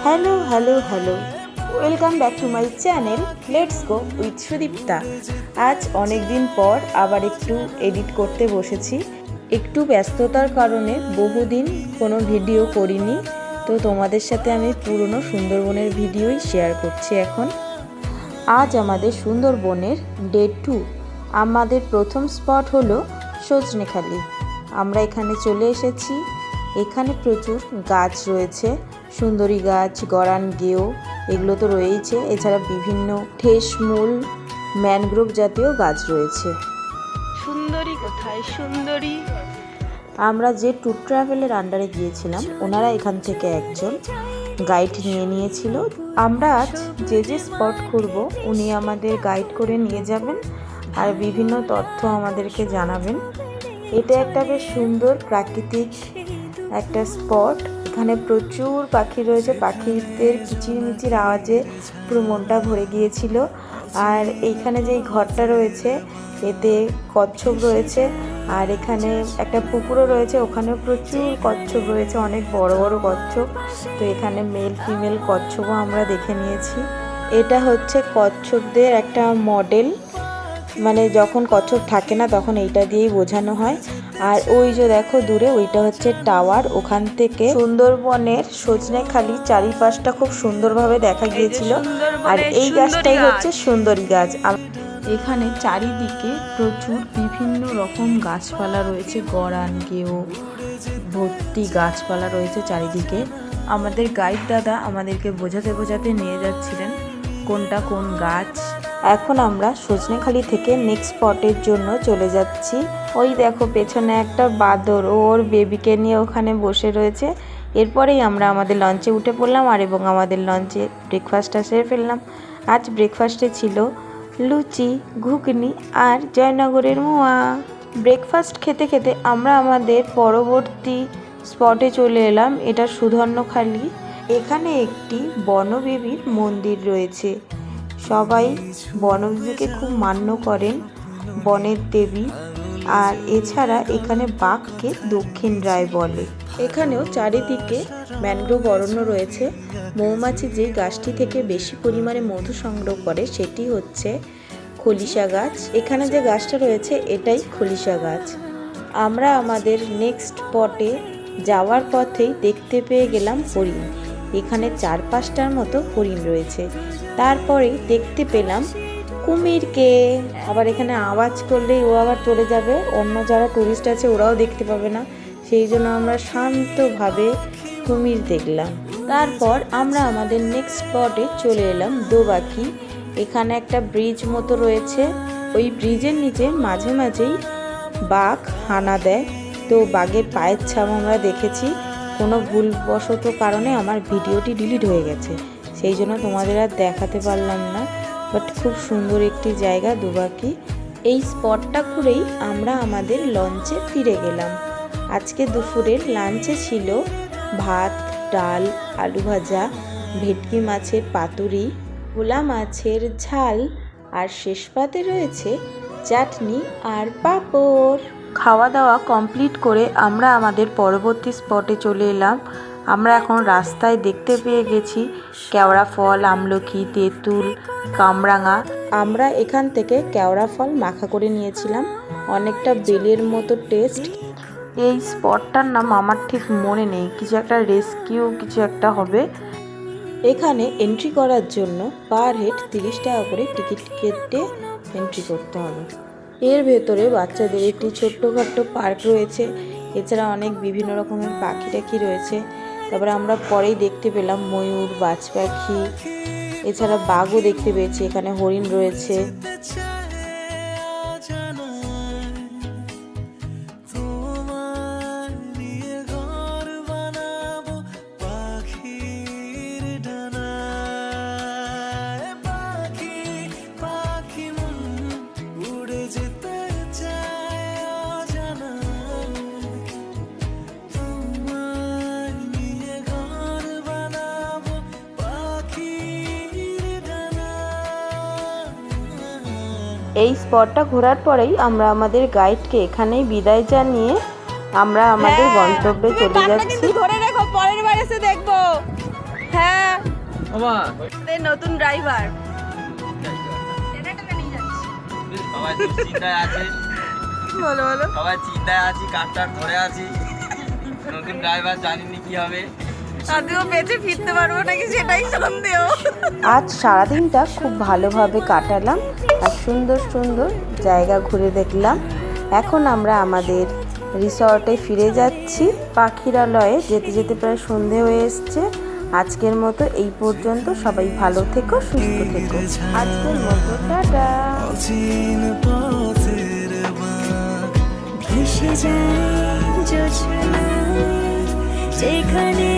Hello hello hello, welcome back to my channel let's go with Sudipta. আজ অনেক দিন পর আবার একটু এডিট করতে বসেছি। একটু ব্যস্ততার কারণে বহুদিন কোনো ভিডিও করিনি, তো তোমাদের সাথে আমি পুরনো সুন্দরবনের ভিডিওই শেয়ার করছি এখন। আজ আমাদের সুন্দরবনের ডে 2। আমাদের প্রথম স্পট হলো সজনেখালি। আমরা এখানে চলে এসেছি। এখানে প্রচুর গাছ রয়েছে, সুন্দরী গাছ, গরান গেও, এগুলো তো রয়েইছে। এছাড়া বিভিন্ন ঠেসমূল, ম্যানগ্রোভ জাতীয় গাছ রয়েছে। সুন্দরী কোথায় সুন্দরী? আমরা যে ট্যুর ট্রাভেলের আন্ডারে গিয়েছিলাম, ওনারা এখান থেকে একজন গাইড নিয়ে নিয়েছিল। আমরা আজ যে যে স্পট ঘুরবো উনি আমাদের গাইড করে নিয়ে যাবেন আর বিভিন্ন তথ্য আমাদেরকে জানাবেন। এটা একটা বেশ সুন্দর প্রাকৃতিক একটা স্পট। এখানে প্রচুর পাখি রয়েছে, পাখিদের কিচিরমিচির আওয়াজে পুরো মনটা ভরে গিয়েছিল। আর এইখানে যেই ঘরটা রয়েছে এতে কচ্ছপ রয়েছে, আর এখানে একটা পুকুরও রয়েছে, ওখানেও প্রচুর কচ্ছপ রয়েছে, অনেক বড় বড় কচ্ছপ। তো এখানে মেল ফিমেল কচ্ছপও আমরা দেখে নিয়েছি। এটা হচ্ছে কচ্ছপদের একটা মডেল, মানে যখন কচ্ছপ থাকে না তখন এইটা দিয়েই বোঝানো হয়। আর ওই যে দেখো দূরে, ওইটা হচ্ছে টাওয়ার। ওখান থেকে সুন্দরবনের সজনেখালি চারিপাশটা খুব সুন্দরভাবে দেখা গিয়েছিল। আর এই গাছটাই হচ্ছে সুন্দরী গাছ। এখানে চারিদিকে প্রচুর বিভিন্ন রকম গাছপালা রয়েছে, গরান গেও ভর্তি গাছপালা রয়েছে চারিদিকে। আমাদের গাইড দাদা আমাদেরকে বোঝাতে বোঝাতে নিয়ে যাচ্ছিলেন কোনটা কোন গাছ। এখন আমরা সজনেখালি থেকে নেক্সট স্পটের জন্য চলে যাচ্ছি। ওই দেখো পেছনে একটা বাদর, ওর বেবিকে নিয়ে ওখানে বসে রয়েছে। এরপরেই আমরা আমাদের লঞ্চে উঠে পড়লাম আর এবং আমাদের লঞ্চে ব্রেকফাস্টটা সেরে ফেললাম। আজ ব্রেকফাস্টে ছিল লুচি, ঘুগনি আর জয়নগরের মোয়া। ব্রেকফাস্ট খেতে খেতে আমরা আমাদের পরবর্তী স্পটে চলে এলাম। এটা সুধর্ণখালি। এখানে একটি বনদেবীর মন্দির রয়েছে। সবাই বনদেবীকে খুব মান্য করেন, বনের দেবী। আর এছাড়া এখানে বাঘকে দক্ষিণ রায় বলে। এখানেও চারিদিকে ম্যানগ্রোভ অরণ্য রয়েছে। মৌমাছি যে গাছটি থেকে বেশি পরিমাণে মধু সংগ্রহ করে সেটি হচ্ছে খলিশা গাছ। এখানে যে গাছটা রয়েছে এটাই খলিশা গাছ। আমরা আমাদের নেক্সট স্পটে যাওয়ার পথেই দেখতে পেয়ে গেলাম হরিণ। এখানে 4-5টার মতো হরিণ রয়েছে। তারপরে দেখতে পেলাম কুমিরকে। আবার এখানে আওয়াজ করলেই ও আবার চলে যাবে, অন্য যারা টুরিস্ট আছে ওরাও দেখতে পাবে না, সেই জন্য আমরা শান্তভাবে কুমির দেখলাম। তারপর আমরা আমাদের নেক্সট স্পটে চলে এলাম দোবাকি। এখানে একটা ব্রিজ মতো রয়েছে, ওই ব্রিজের নিচে মাঝে মাঝেই বাঘ হানা দেয়। তো বাঘের পায়ের ছাপ আমরা দেখেছি। কোনো ভুলবশত কারণে আমার ভিডিওটি ডিলিট হয়ে গেছে, সেই জন্য তোমাদের আর দেখাতে পারলাম না। বাট খুব সুন্দর একটি জায়গা দোবাকি। এই স্পটটা ঘুরেই আমরা আমাদের লঞ্চে ফিরে গেলাম। আজকে দুপুরের লাঞ্চে ছিল ভাত, ডাল, আলু ভাজা, ভেটকি মাছের পাতুরি, ভোলা মাছের ঝাল, আর শেষ পাতে রয়েছে চাটনি আর পাঁপড়। খাওয়া দাওয়া কমপ্লিট করে আমরা আমাদের পরবর্তী স্পটে চলে এলাম। আমরা এখন রাস্তায় দেখতে পেয়ে গেছি কেওড়া ফল, আমলকি, তেঁতুল, কামরাঙা। আমরা এখান থেকে কেওড়া ফল মাখা করে নিয়েছিলাম, অনেকটা বেলের মতো টেস্ট। এই স্পটটার নাম আমার ঠিক মনে নেই, কিছু একটা রেস্কিউ কিছু একটা হবে। এখানে এন্ট্রি করার জন্য পার হেড 30 টাকা করে টিকিট কেটে এন্ট্রি করতে হবে। এর ভেতরে বাচ্চাদের একটি ছোট্টখাট্ট পার্ক রয়েছে, এছাড়া অনেক বিভিন্ন রকমের পাখি টাখি রয়েছে। তারপরে আমরা পরেই দেখতে পেলাম ময়ূর, বাজ পাখি, এছাড়া বাঘও দেখতে পেয়েছি। এখানে হরিণ রয়েছে। এই স্পটটা ঘোরার পরেই আমরা আমাদের গাইডকে এখানেই বিদায় জানিয়ে আমরা আমাদের গন্তব্যে চলে যাচ্ছি। ধরে রেখো, পরের বার এসে দেখবো। হ্যাঁ, আমাদের নতুন ড্রাইভার। সবাই চিন্তায় আছে, বলো বলো। সবাই চিন্তায় আছি, কাঠটার ধরে আছি। নতুন ড্রাইভার, জানিনি কি হবে। আমিও বেঁচে ফিরতে পারবো নাকি সেটাই সন্দেহ। আজ সারাদিনটা খুব ভালোভাবে কাটালাম আর সুন্দর সুন্দর জায়গা ঘুরে দেখলাম। এখন আমরা আমাদের রিসর্টে ফিরে যাচ্ছি। পাখিরালয়ে যেতে যেতে প্রায় সন্ধে হয়ে এসছে। আজকের মতো এই পর্যন্ত। সবাই ভালো থেকো, সুস্থ থেকো। আজকের মতো টাটা। ভেসে যায় জোছনা যেখানে